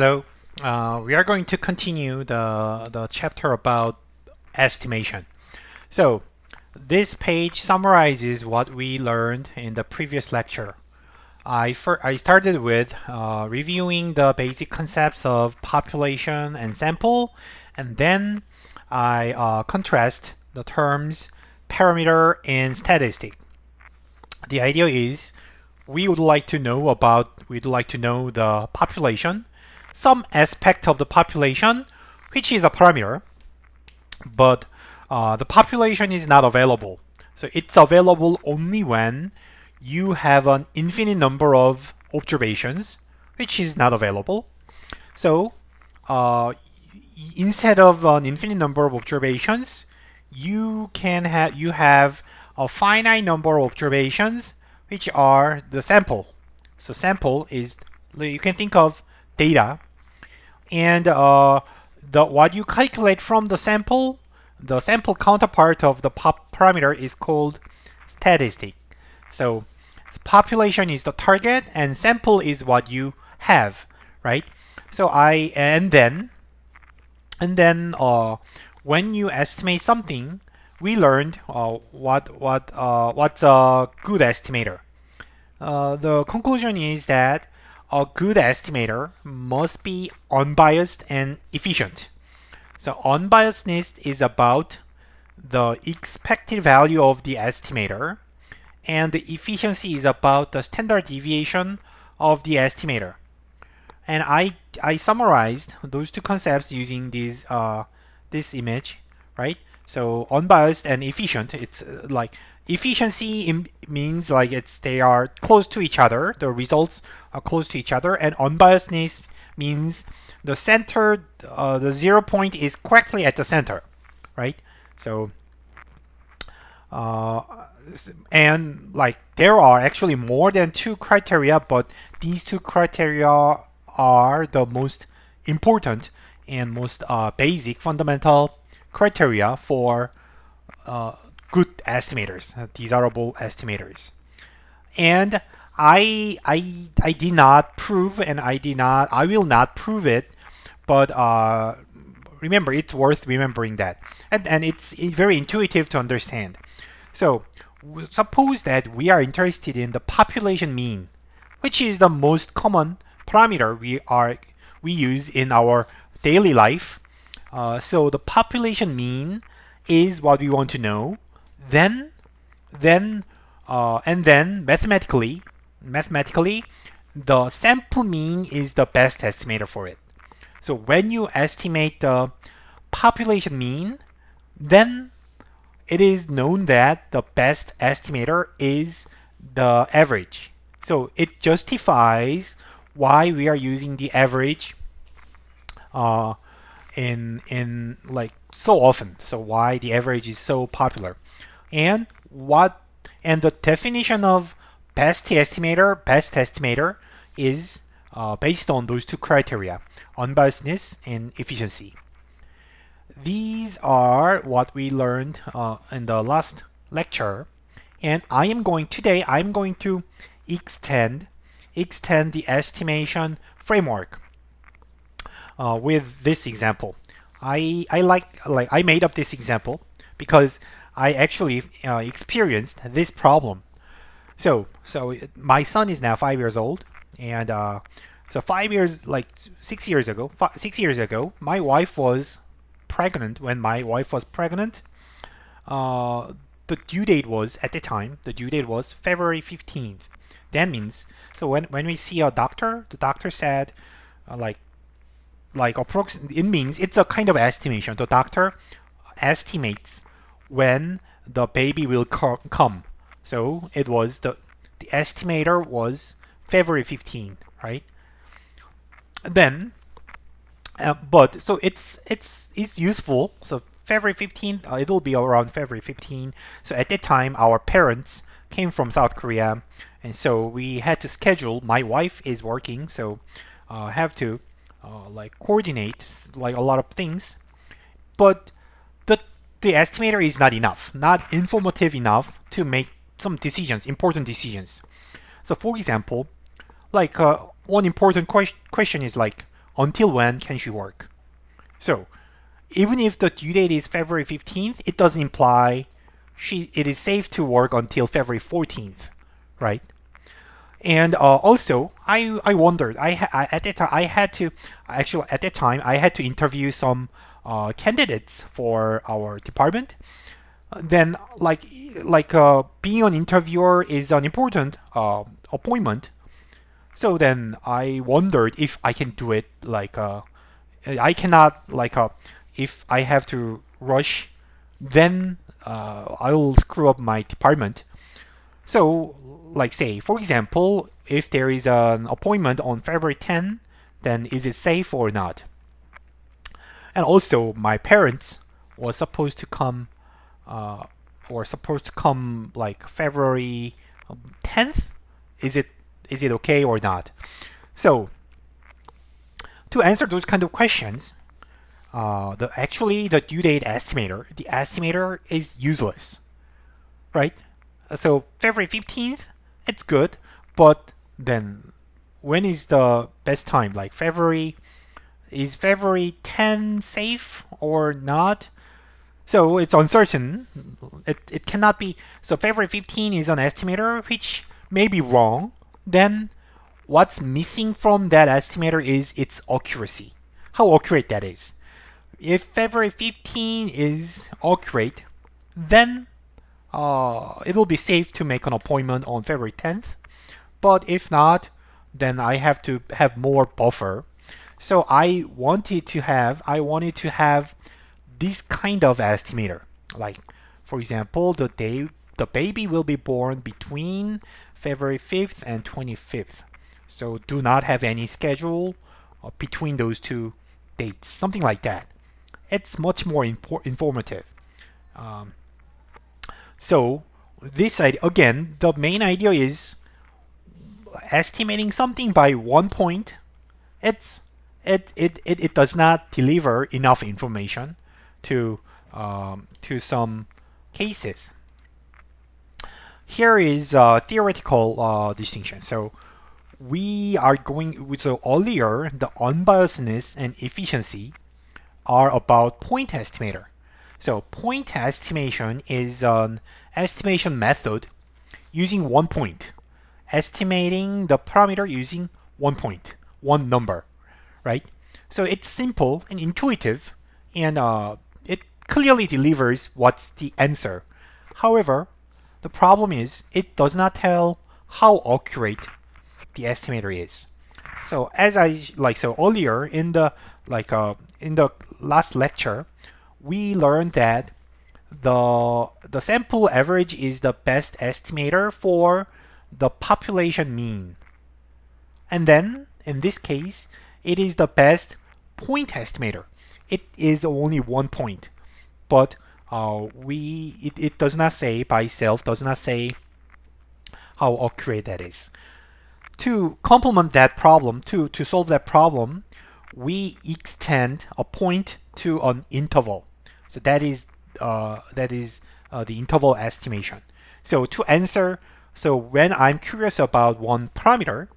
Hello. We are going to continue the chapter about estimation. So, this page summarizes what we learned in the previous lecture. I started with reviewing the basic concepts of population and sample, and then I contrast the terms parameter and statistic. The idea is we'd like to know the population, some aspect of the population, which is a parameter, but the population is not available. So it's available only when you have an infinite number of observations, which is not available. So uh, instead of an infinite number of observations, you have a finite number of observations, which are the sample. So sample is, you can think of data, and the what you calculate from the sample counterpart of the parameter is called statistic. So population is the target, and sample is what you have, right? So I and then when you estimate something, we learned what's a good estimator. The conclusion is that a good estimator must be unbiased and efficient. So unbiasedness is about the expected value of the estimator, and the efficiency is about the standard deviation of the estimator. And I summarized those two concepts using this image, right? So unbiased and efficient. It's like efficiency means like they are close to each other. The results are close to each other, and unbiasedness means the center, the 0 point is correctly at the center, right? So uh, and like there are actually more than two criteria, but these two criteria are the most important and most basic fundamental criteria for uh, good estimators, desirable estimators. And I did not prove, and I will not prove it, but remember, it's worth remembering that, and it's very intuitive to understand. So suppose that we are interested in the population mean, which is the most common parameter we use in our daily life. So the population mean is what we want to know. Then then and then mathematically, the sample mean is the best estimator for it. So when you estimate the population mean, then it is known that the best estimator is the average. So it justifies why we are using the average uh, in like so often. So why the average is so popular, and what and the definition of best estimator is based on those two criteria: unbiasedness and efficiency. These are what we learned in the last lecture, and I'm going to extend the estimation framework with this example. I made up this example because I actually experienced this problem. So my son is now 5 years old, and so 5 years, like 6 years ago, 6 years ago, my wife was pregnant. When my wife was pregnant, uh, the due date was February 15th. That means, so when we see a doctor, the doctor said, uh, like it means it's a kind of estimation. The doctor estimates when the baby will come. So it was the estimator was February 15th, right? Then but so it's useful. So February 15th, it'll be around February 15th. So at that time, our parents came from South Korea, and so we had to schedule. My wife is working, so have to like coordinate like a lot of things. But the the estimator is not enough, not informative enough to make some decisions, important decisions. So for example, like one important question is like until when can she work? So even if the due date is February 15th, it doesn't imply it is safe to work until February 14th, right? And also, I wondered. At that time I had to actually at that time I had to interview some candidates for our department. Then being an interviewer is an important appointment. So then I wondered if I can do it I cannot if I have to rush, then I will screw up my department. So say for example, if there is an appointment on February 10, then is it safe or not? And also my parents were supposed to come uh, like February 10th. Is it okay or not? So to answer those kind of questions, the due date estimator is useless, right? So February 15th, it's good, but then when is the best time? Like is February 10 safe or not? So it's uncertain. It cannot be. So February 15 is an estimator, which may be wrong. Then what's missing from that estimator is its accuracy. How accurate that is. If February 15 is accurate, then it will be safe to make an appointment on February 10th. But if not, then I have to have more buffer. So I wanted to have this kind of estimator. Like, for example, the baby will be born between February 5th and 25th. So do not have any schedule between those two dates, something like that. It's much more informative. Um, so this idea, again, the main idea is estimating something by 1 point. It does not deliver enough information to some cases. Here is a theoretical distinction. So earlier the unbiasedness and efficiency are about point estimator. So point estimation is an estimation method using 1 point, estimating the parameter using 1 point, one number, right? So it's simple and intuitive, and it clearly delivers what's the answer. However, the problem is it does not tell how accurate the estimator is. So earlier in the last lecture, we learned that the sample average is the best estimator for the population mean. And then in this case, it is the best point estimator. It is only 1 point, but it does not say by itself, does not say how accurate that is. To complement that problem, to solve that problem, we extend a point to an interval. So that is the interval estimation. So to answer, so when I'm curious about one parameter,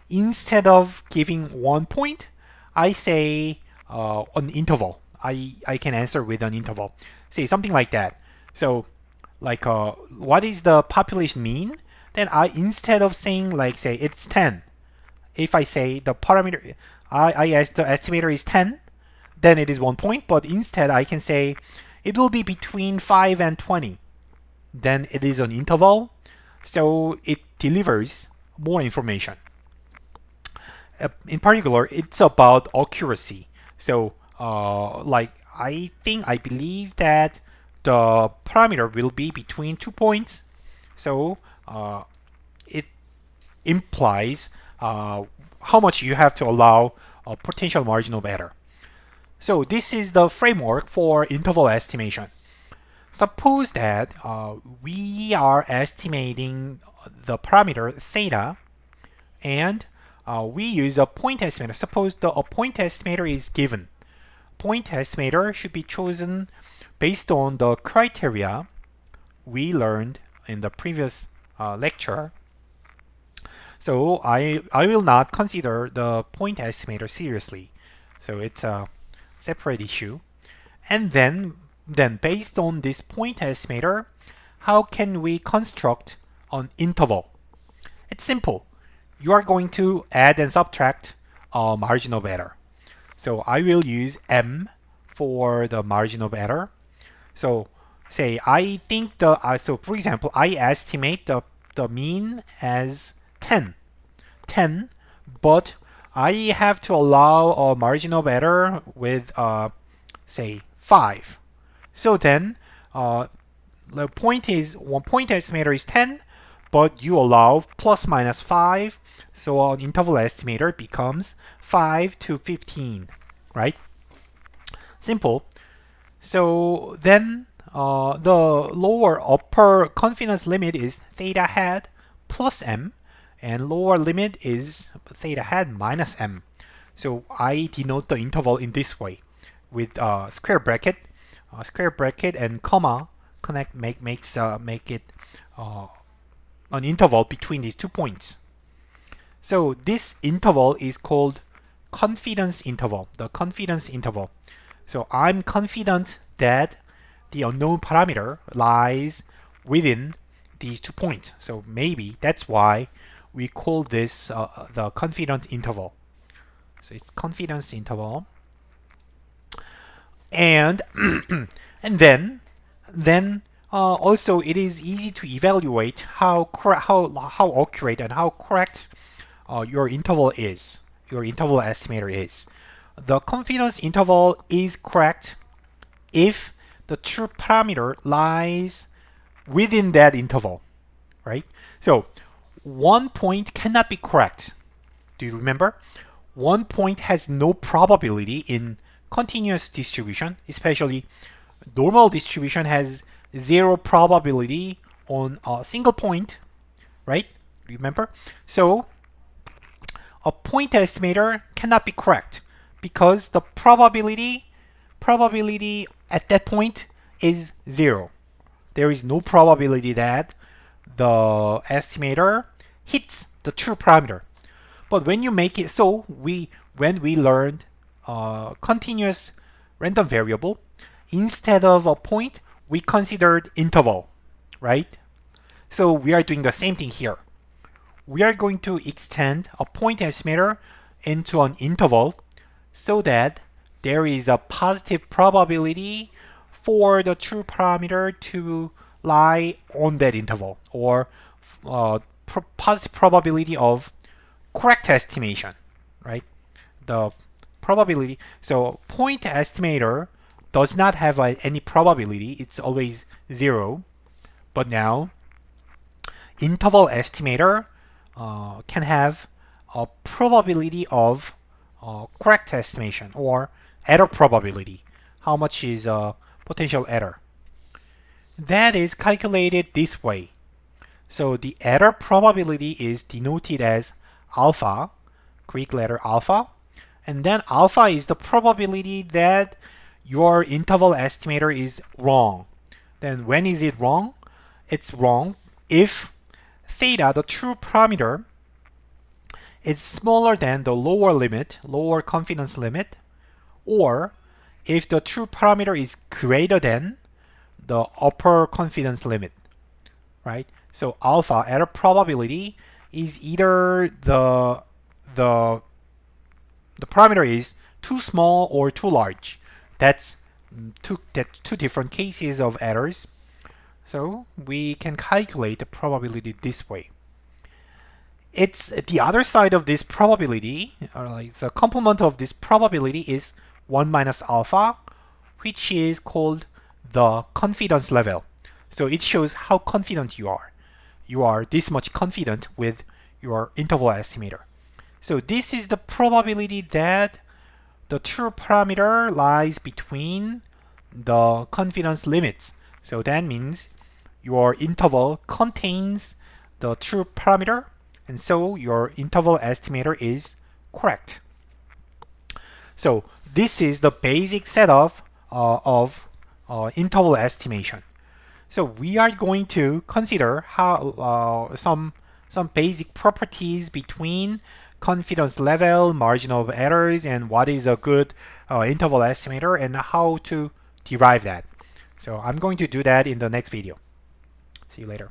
instead of giving 1 point, I say an interval. I can answer with an interval. Say something like that. So what is the population mean? Then instead of saying say it's 10, if I say the parameter, I ask the estimator is 10, then it is 1 point. But instead I can say it will be between 5 and 20. Then it is an interval, so it delivers more information. In particular, it's about accuracy. So I believe that the parameter will be between 2 points. So it implies how much you have to allow a potential margin of error. So this is the framework for interval estimation. Suppose that we are estimating the parameter theta, and we use a point estimator. Suppose a point estimator is given. Point estimator should be chosen based on the criteria we learned in the previous lecture. So I will not consider the point estimator seriously. So it's a separate issue. And then based on this point estimator, how can we construct an interval? It's simple. You are going to add and subtract a margin of error. So I will use m for the margin of error. So say I think so for example, I estimate the mean as 10, but I have to allow a margin of error with say 5. So then the point is one point estimator is 10, but you allow plus minus 5, so an interval estimator becomes 5 to 15, right? Simple. So then the lower upper confidence limit is theta hat plus m, and lower limit is theta hat minus m. So I denote the interval in this way with square bracket and comma make it an interval between these 2 points. So this interval is called confidence interval, the confidence interval. So I'm confident that the unknown parameter lies within these 2 points. So maybe that's why we call this the confidence interval. So it's confidence interval. And and then also it is easy to evaluate how accurate and how correct your interval estimator is. The confidence interval is correct if the true parameter lies within that interval, right? So one point cannot be correct. Do you remember? One point has no probability in continuous distribution, especially normal distribution has zero probability on a single point, right? Remember? So a point estimator cannot be correct because the probability at that point is 0. There is no probability that the estimator hits the true parameter. But when you make it so, when we learned continuous random variable, instead of a point, we considered interval, right? So we are doing the same thing here. We are going to extend a point estimator into an interval so that there is a positive probability for the true parameter to lie on that interval, or positive probability of correct estimation, right? The probability. So point estimator does not have any probability. It's always 0. But now interval estimator can have a probability of correct estimation, or error probability. How much is potential error? That is calculated this way. So the error probability is denoted as alpha, Greek letter alpha, and then alpha is the probability that your interval estimator is wrong. Then when is it wrong? It's wrong if theta, the true parameter, is smaller than the lower confidence limit, or if the true parameter is greater than the upper confidence limit, right? So alpha, error probability, is either the parameter is too small or too large. That's two different cases of errors. So we can calculate the probability this way. It's the other side of this probability, or like the complement of this probability is 1 minus alpha, which is called the confidence level. So it shows how confident you are. You are this much confident with your interval estimator. So this is the probability that the true parameter lies between the confidence limits. So that means your interval contains the true parameter, and so your interval estimator is correct. So this is the basic setup of interval estimation. So we are going to consider how some basic properties between confidence level, margin of errors, and what is a good interval estimator and how to derive that. So I'm going to do that in the next video. See you later.